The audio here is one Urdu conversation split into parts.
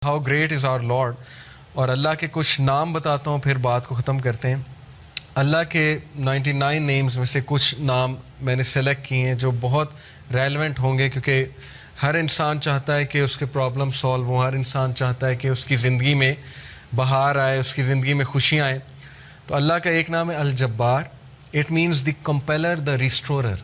How great is our Lord. اور اللہ کے کچھ نام بتاتا ہوں پھر بات کو ختم کرتے ہیں. اللہ کے 99 نیمز میں سے کچھ نام میں نے سلیکٹ کیے ہیں جو بہت ریلیونٹ ہوں گے، کیونکہ ہر انسان چاہتا ہے کہ اس کے پرابلم سالو ہوں، ہر انسان چاہتا ہے کہ اس کی زندگی میں بہار آئے، اس کی زندگی میں خوشیاں آئیں. تو اللہ کا ایک نام ہے الجبار. اٹ مینس دی کمپیلر، دا ریسٹورر.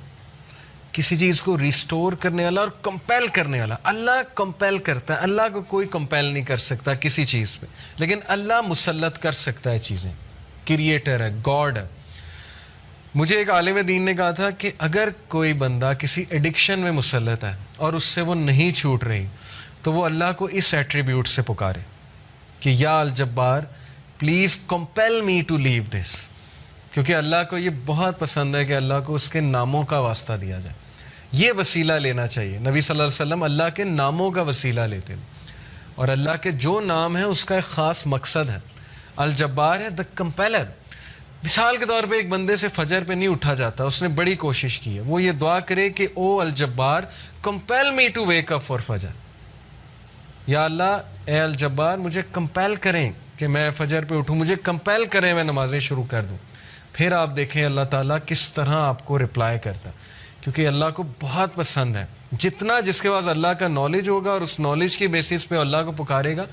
کسی چیز کو ریسٹور کرنے والا اور کمپیل کرنے والا. اللہ کمپیل کرتا ہے، اللہ کو کوئی کمپیل نہیں کر سکتا کسی چیز پہ، لیکن اللہ مسلط کر سکتا ہے چیزیں. کریٹر ہے، گاڈ ہے. مجھے ایک عالم دین نے کہا تھا کہ اگر کوئی بندہ کسی ایڈکشن میں مسلط ہے اور اس سے وہ نہیں چھوٹ رہی، تو وہ اللہ کو اس ایٹریبیوٹ سے پکارے کہ یا الجبار پلیز کمپیل می ٹو لیو دس. کیونکہ اللہ کو یہ بہت پسند ہے کہ اللہ کو اس کے ناموں کا واسطہ دیا جائے. یہ وسیلہ لینا چاہیے. نبی صلی اللہ علیہ وسلم اللہ کے ناموں کا وسیلہ لیتے ہیں، اور اللہ کے جو نام ہیں اس کا ایک خاص مقصد ہے. الجبار ہے، دا کمپیلر. مثال کے طور پہ ایک بندے سے فجر پہ نہیں اٹھا جاتا، اس نے بڑی کوشش کی ہے، وہ یہ دعا کرے کہ او الجبار compel me to wake up for فجر. یا اللہ اے الجبار مجھے کمپیل کریں کہ میں فجر پہ اٹھوں، مجھے کمپیل کریں میں نمازیں شروع کر دوں. پھر آپ دیکھیں اللہ تعالیٰ کس طرح آپ کو رپلائی کرتا، کیونکہ اللہ کو بہت پسند ہے. جتنا جس کے پاس اللہ کا نالج ہوگا اور اس نالج کی بیسس پہ اللہ کو پکارے گا،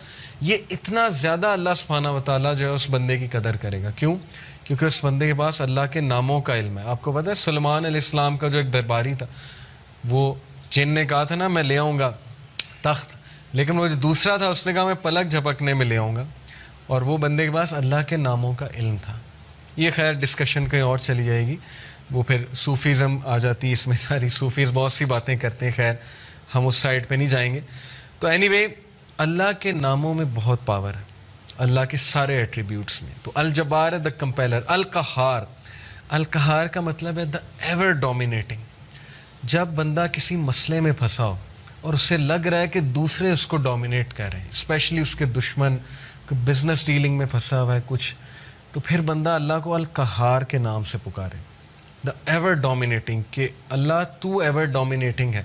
یہ اتنا زیادہ اللہ سبحانہ و تعالیٰ جو ہے اس بندے کی قدر کرے گا. کیوں؟ کیونکہ اس بندے کے پاس اللہ کے ناموں کا علم ہے. آپ کو پتہ ہے سلیمان علیہ السلام کا جو ایک درباری تھا، وہ جن نے کہا تھا نا میں لے آؤں گا تخت، لیکن وہ جو دوسرا تھا اس نے کہا میں پلک جھپکنے میں لے آؤں گا. اور وہ بندے کے پاس اللہ کے ناموں کا علم تھا. یہ خیر ڈسکشن کہیں اور چلی جائے گی، وہ پھر صوفیزم آ جاتی ہے اس میں ساری. صوفیز بہت سی باتیں کرتے ہیں، خیر ہم اس سائڈ پہ نہیں جائیں گے. تو اینی وے اللہ کے ناموں میں بہت پاور ہے، اللہ کے سارے ایٹریبیوٹس میں. تو الجبار ہے دا کمپیلر. القہار. القہار کا مطلب ہے دا ایور ڈومینیٹنگ. جب بندہ کسی مسئلے میں پھنسا ہو اور اسے لگ رہا ہے کہ دوسرے اس کو ڈومینیٹ کر رہے ہیں، اسپیشلی اس کے دشمن، بزنس ڈیلنگ میں پھنسا ہوا ہے کچھ، تو پھر بندہ اللہ کو القہار کے نام سے پکارے. دا ایور ڈومینیٹنگ، کہ اللہ تو ایور ڈومینیٹنگ ہے،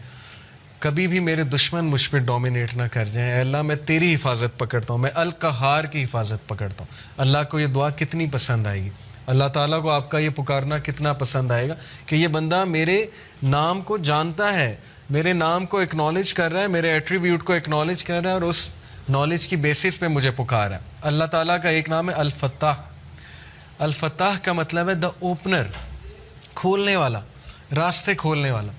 کبھی بھی میرے دشمن مجھ پہ ڈومینیٹ نہ کر جائیں. اے اللہ میں تیری حفاظت پکڑتا ہوں، میں القہار کی حفاظت پکڑتا ہوں. اللہ کو یہ دعا کتنی پسند آئے گی، اللہ تعالیٰ کو آپ کا یہ پکارنا کتنا پسند آئے گا کہ یہ بندہ میرے نام کو جانتا ہے، میرے نام کو اکنالج کر رہا ہے، میرے ایٹریبیوٹ کو اکنالج کر رہا ہے، اور اس نالج کی بیسس پہ مجھے پکار رہا ہے. اللہ تعالیٰ کا ایک نام ہے الفتاح. الفتاح کا مطلب ہے دا اوپنر، کھولنے والا، راستے کھولنے والا.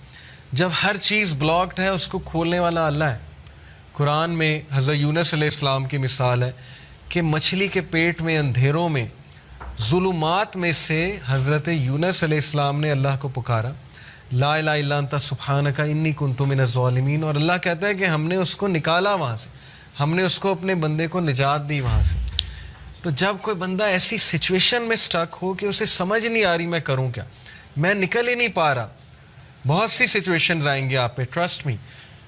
جب ہر چیز بلاکڈ ہے اس کو کھولنے والا اللہ ہے. قرآن میں حضرت یونس علیہ السلام کی مثال ہے کہ مچھلی کے پیٹ میں اندھیروں میں ظلمات میں سے حضرت یونس علیہ السلام نے اللہ کو پکارا، لا الہ الا انت سبحانک انی کنت من الظالمین. اور اللہ کہتا ہے کہ ہم نے اس کو نکالا وہاں سے، ہم نے اس کو اپنے بندے کو نجات دی وہاں سے. تو جب کوئی بندہ ایسی سچویشن میں سٹک ہو کہ اسے سمجھ نہیں آ رہی میں کروں کیا، میں نکل ہی نہیں پا رہا، بہت سی سچویشنز آئیں گے آپ پہ، ٹرسٹ می.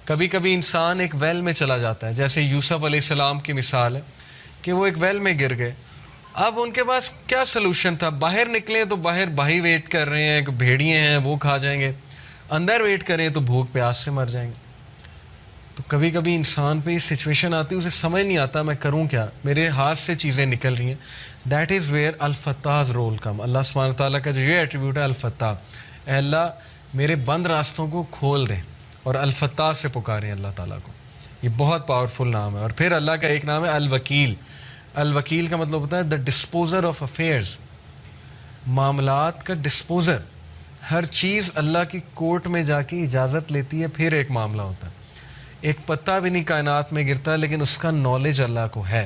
کبھی کبھی انسان ایک ویل میں چلا جاتا ہے، جیسے یوسف علیہ السلام کی مثال ہے کہ وہ ایک ویل میں گر گئے. اب ان کے پاس کیا سلوشن تھا؟ باہر نکلیں تو باہر بھائی ویٹ کر رہے ہیں، بھیڑیے ہیں وہ کھا جائیں گے، اندر ویٹ کریں تو بھوک پیاس سے مر جائیں گے. تو کبھی کبھی انسان پہ یہ سچویشن آتی ہے، اسے سمجھ نہیں آتا میں کروں کیا، میرے ہاتھ سے چیزیں نکل رہی ہیں. دیٹ از ویئر الفتاح's رول کم. اللہ سبحانہ تعالیٰ کا جو یہ ایٹریبیوٹ ہے الفتاح، اے اللہ میرے بند راستوں کو کھول دیں، اور الفتاح سے پکاریں اللہ تعالیٰ کو. یہ بہت پاورفل نام ہے. اور پھر اللہ کا ایک نام ہے الوکیل. الوکیل کا مطلب ہوتا ہے دا ڈسپوزر آف افیئرز، معاملات کا ڈسپوزر. ہر چیز اللہ کی کورٹ میں جا کے اجازت لیتی ہے پھر ایک معاملہ ہوتا ہے. ایک پتا بھی نہیں کائنات میں گرتا لیکن اس کا نالج اللہ کو ہے،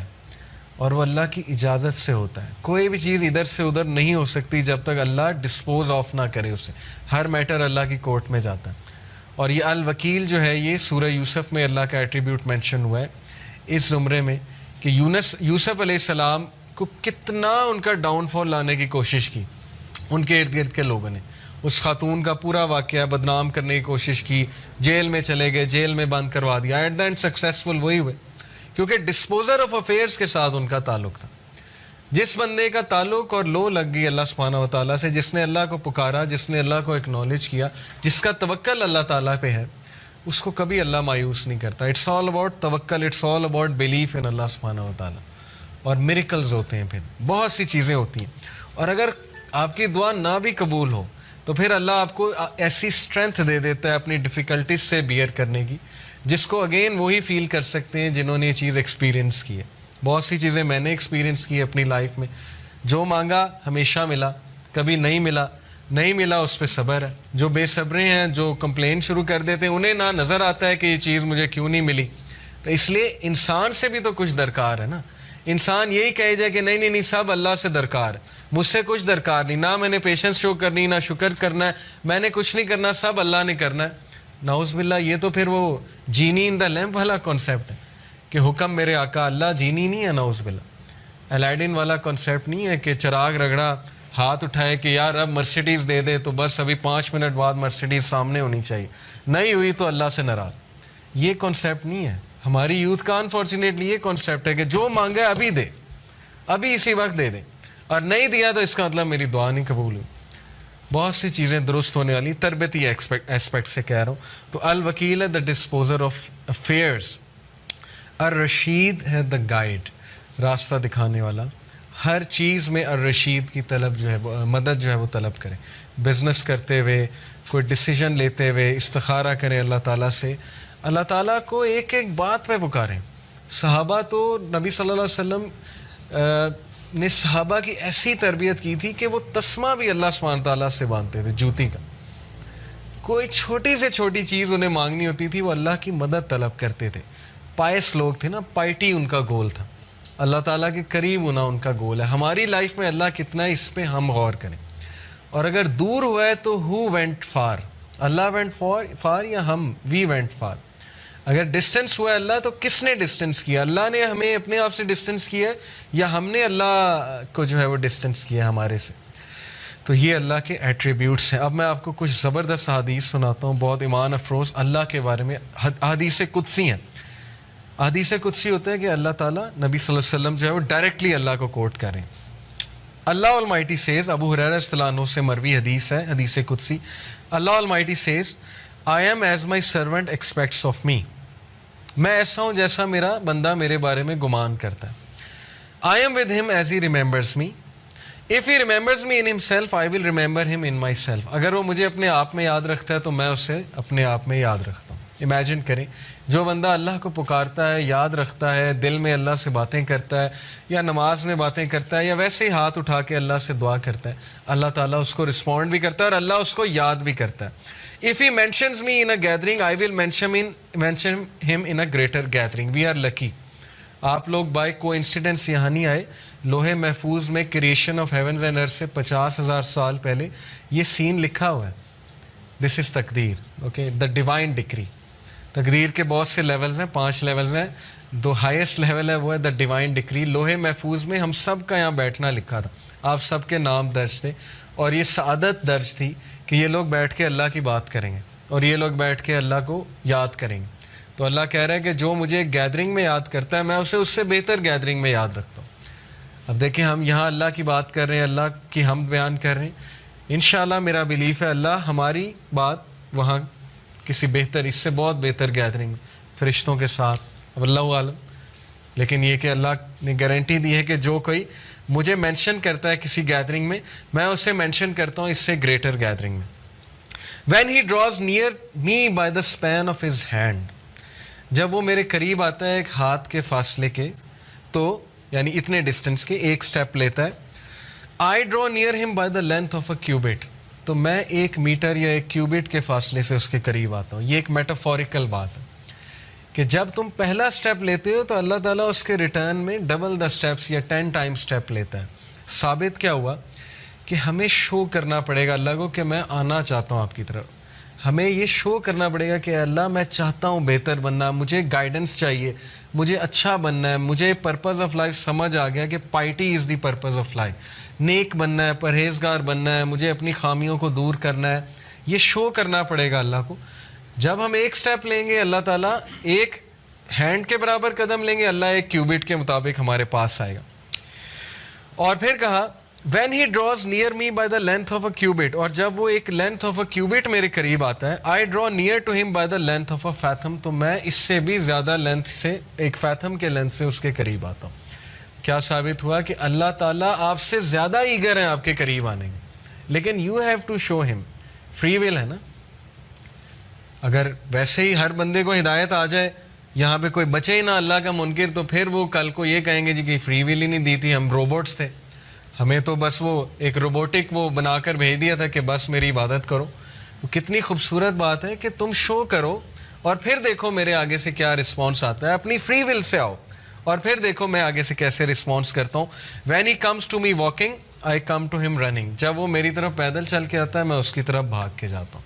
اور وہ اللہ کی اجازت سے ہوتا ہے. کوئی بھی چیز ادھر سے ادھر نہیں ہو سکتی جب تک اللہ ڈسپوز آف نہ کرے اسے. ہر میٹر اللہ کی کورٹ میں جاتا ہے. اور یہ الوکیل جو ہے یہ سورہ یوسف میں اللہ کا ایٹریبیوٹ مینشن ہوا ہے اس زمرے میں، کہ یوسف علیہ السلام کو کتنا ان کا ڈاؤن فال لانے کی کوشش کی ان کے ارد گرد کے لوگوں نے. اس خاتون کا پورا واقعہ بدنام کرنے کی کوشش کی، جیل میں چلے گئے، جیل میں بند کروا دیا. ایٹ دا اینڈ سکسیسفل وہی ہوئے، کیونکہ ڈسپوزر آف افیئرس کے ساتھ ان کا تعلق تھا. جس بندے کا تعلق اور لو لگ گئی اللہ سبحانہ و تعالیٰ سے، جس نے اللہ کو پکارا، جس نے اللہ کو اکنالج کیا، جس کا توکل اللہ تعالیٰ پہ ہے، اس کو کبھی اللہ مایوس نہیں کرتا. اٹس آل اباؤٹ توکل, it's all about belief in اللہ سبحانہ و تعالیٰ. اور میریکلز ہوتے ہیں, پھر بہت سی چیزیں ہوتی ہیں. اور اگر آپ کی دعا نہ بھی قبول ہو تو پھر اللہ آپ کو ایسی اسٹرینتھ دے دیتا ہے اپنی ڈیفیکلٹیز سے بیئر کرنے کی, جس کو اگین وہی فیل کر سکتے ہیں جنہوں نے یہ چیز ایکسپیرینس کی ہے. بہت سی چیزیں میں نے ایکسپیرینس کی اپنی لائف میں. جو مانگا ہمیشہ ملا, کبھی نہیں ملا اس پہ صبر ہے. جو بے صبرے ہیں, جو کمپلین شروع کر دیتے ہیں, انہیں نہ نظر آتا ہے کہ یہ چیز مجھے کیوں نہیں ملی. تو اس لیے انسان سے بھی تو کچھ درکار ہے نا. انسان یہی کہے جائے کہ نہیں سب اللہ سے درکار ہے, مجھ سے کچھ درکار نہیں, نہ میں نے پیشنس شو کرنی, نہ شکر کرنا ہے, میں نے کچھ نہیں کرنا, سب اللہ نے کرنا ہے. نعوذ باللہ, یہ تو پھر وہ جینی ان دا لیمپ والا کانسیپٹ ہے کہ حکم میرے آقا اللہ جینی نہیں ہے. نعوذ باللہ, الیڈن والا کانسیپٹ نہیں ہے کہ چراغ رگڑا, ہاتھ اٹھائے کہ یار اب مرسیڈیز دے دے تو بس ابھی 5 منٹ بعد مرسیڈیز سامنے ہونی چاہیے, نہیں ہوئی تو اللہ سے ناراض. یہ کانسیپٹ نہیں ہے. ہماری یوتھ کا انفارچونیٹلی یہ کانسیپٹ ہے کہ جو مانگے ابھی دے, ابھی اسی وقت دے دے, اور نہیں دیا تو اس کا مطلب میری دعا نہیں قبول ہوئی. بہت سی چیزیں درست ہونے والی, تربیتی ایسپیکٹ سے کہہ رہا ہوں. تو الوکیل ہے دا ڈسپوزر آف افیئرس, الرشید ہے دا گائیڈ, راستہ دکھانے والا. ہر چیز میں الرشید کی طلب جو ہے وہ مدد جو ہے وہ طلب کریں. بزنس کرتے ہوئے, کوئی ڈیسیجن لیتے ہوئے استخارہ کریں اللہ تعالیٰ سے. اللہ تعالیٰ کو ایک ایک بات پہ پکاریں. صحابہ تو نبی صلی اللہ علیہ وسلم نے صحابہ کی ایسی تربیت کی تھی کہ وہ تسمہ بھی اللہ سبحانہ تعالیٰ سے باندھتے تھے, جوتی کا. کوئی چھوٹی سے چھوٹی چیز انہیں مانگنی ہوتی تھی, وہ اللہ کی مدد طلب کرتے تھے. پائس لوگ تھے نا, پائٹی ان کا گول تھا, اللہ تعالیٰ کے قریب ہونا ان کا گول ہے. ہماری لائف میں اللہ کتنا ہے اس پہ ہم غور کریں. اور اگر دور ہوا ہے تو ہو وینٹ فار, اللہ وینٹ فار یا ہم وی وینٹ فار. اگر ڈسٹنس ہوا ہے اللہ تو کس نے ڈسٹنس کیا؟ اللہ نے ہمیں اپنے آپ سے ڈسٹنس کیا ہے یا ہم نے اللہ کو جو ہے وہ ڈسٹنس کیا ہمارے سے؟ تو یہ اللہ کے ایٹریبیوٹس ہیں. اب میں آپ کو کچھ زبردست حدیث سناتا ہوں, بہت ایمان افروز اللہ کے بارے میں. حدیث قدسی ہیں. حدیث قدسی ہوتا ہے کہ اللہ تعالیٰ نبی صلی اللہ علیہ وسلم جو ہے وہ ڈائریکٹلی اللہ کو کوٹ کریں. اللہ المائٹی سیز, ابو ہریرہ رضی اللہ عنہ سے مروی حدیث ہے, حدیث قدسی. اللہ almighty says, I am as my servant expects of me. میں ایسا ہوں جیسا میرا بندہ میرے بارے میں گمان کرتا ہے. I am with him as he remembers me. If he remembers me in himself, I will remember him in myself. اگر وہ مجھے اپنے آپ میں یاد رکھتا ہے تو میں اسے اپنے آپ میں یاد رکھتا ہوں. امیجن کریں, جو بندہ اللہ کو پکارتا ہے, یاد رکھتا ہے, دل میں اللہ سے باتیں کرتا ہے, یا نماز میں باتیں کرتا ہے, یا ویسے ہی ہاتھ اٹھا کے اللہ سے دعا کرتا ہے, اللہ تعالیٰ اس کو رسپونڈ بھی کرتا ہے اور اللہ اس کو یاد بھی کرتا ہے. If he mentions me in a gathering, I will mention him in a greater gathering. We are lucky. آپ لوگ بائی کو انسیڈنس یہاں نہیں آئے. لوہے محفوظ میں کریشن آف ہیونز اینڈ ارتھ سے 50,000 سال پہلے یہ سین لکھا ہوا ہے. دس از تقدیر. Okay, the divine ڈکری. تقدیر کے بہت سے لیولز ہیں, 5 لیولز ہیں. دو ہائیسٹ لیول ہے وہ ہے دا ڈیوائن ڈکری. لوہے محفوظ میں ہم سب کا یہاں بیٹھنا لکھا تھا, آپ سب کے نام درج تھے, اور یہ سعادت درج تھی کہ یہ لوگ بیٹھ کے اللہ کی بات کریں گے اور یہ لوگ بیٹھ کے اللہ کو یاد کریں گے. تو اللہ کہہ رہا ہے کہ جو مجھے گیدرنگ میں یاد کرتا ہے میں اسے اس سے بہتر گیدرنگ میں یاد رکھتا ہوں. اب دیکھیں, ہم یہاں اللہ کی بات کر رہے ہیں, اللہ کی حمد بیان کر رہے ہیں. انشاءاللہ میرا بلیف ہے اللہ ہماری بات وہاں کسی بہتر, اس سے بہت بہتر گیدرنگ فرشتوں کے ساتھ, اب اللہ عالم. لیکن یہ کہ اللہ نے گارنٹی دی ہے کہ جو کوئی مجھے مینشن کرتا ہے کسی گیدرنگ میں اسے مینشن کرتا ہوں اس سے گریٹر گیدرنگ میں. When he draws near me by the span of his hand, جب وہ میرے قریب آتا ہے ایک ہاتھ کے فاصلے کے, تو یعنی اتنے ڈسٹنس کے ایک سٹیپ لیتا ہے. I draw near him by the length of a cubit, تو میں 1 میٹر یا 1 کیوبٹ کے فاصلے سے اس کے قریب آتا ہوں. یہ ایک میٹافوریکل بات ہے کہ جب تم پہلا سٹیپ لیتے ہو تو اللہ تعالیٰ اس کے ریٹرن میں ڈبل دا سٹیپس یا 10 ٹائم سٹیپ لیتا ہے. ثابت کیا ہوا کہ ہمیں شو کرنا پڑے گا اللہ کو کہ میں آنا چاہتا ہوں آپ کی طرف. ہمیں یہ شو کرنا پڑے گا کہ اللہ میں چاہتا ہوں بہتر بننا, مجھے گائیڈنس چاہیے, مجھے اچھا بننا ہے, مجھے پرپز آف لائف سمجھ آ گیا کہ piety is the purpose of life, نیک بننا ہے, پرہیزگار بننا ہے, مجھے اپنی خامیوں کو دور کرنا ہے. یہ شو کرنا پڑے گا اللہ کو. جب ہم ایک سٹیپ لیں گے اللہ تعالیٰ ایک ہینڈ کے برابر قدم لیں گے, اللہ 1 کیوبٹ کے مطابق ہمارے پاس آئے گا. اور پھر کہا When he draws near me by the length of a cubit, اور جب وہ ایک length of a cubit میرے قریب آتا ہے, I draw near to him by the length of a fathom, تو میں اس سے بھی زیادہ length سے, ایک fathom کے length سے اس کے قریب آتا ہوں. کیا ثابت ہوا کہ اللہ تعالیٰ آپ سے زیادہ ایگر ہیں آپ کے قریب آنے کے, لیکن you have to show him. free will ہے نا. اگر ویسے ہی ہر بندے کو ہدایت آ جائے, یہاں پہ کوئی بچے ہی نہ اللہ کا منکر, تو پھر وہ کل کو یہ کہیں گے جی کہ فری ول ہی نہیں دی تھی, ہم روبوٹس تھے, ہمیں تو بس وہ ایک روبوٹک وہ بنا کر بھیج دیا تھا کہ بس میری عبادت کرو. تو کتنی خوبصورت بات ہے کہ تم شو کرو اور پھر دیکھو میرے آگے سے کیا رسپانس آتا ہے. اپنی فری ول سے آؤ اور پھر دیکھو میں آگے سے کیسے رسپانس کرتا ہوں. When he comes to me walking, I come to him running. جب وہ میری طرف پیدل چل کے آتا ہے, میں اس کی طرف بھاگ کے جاتا ہوں.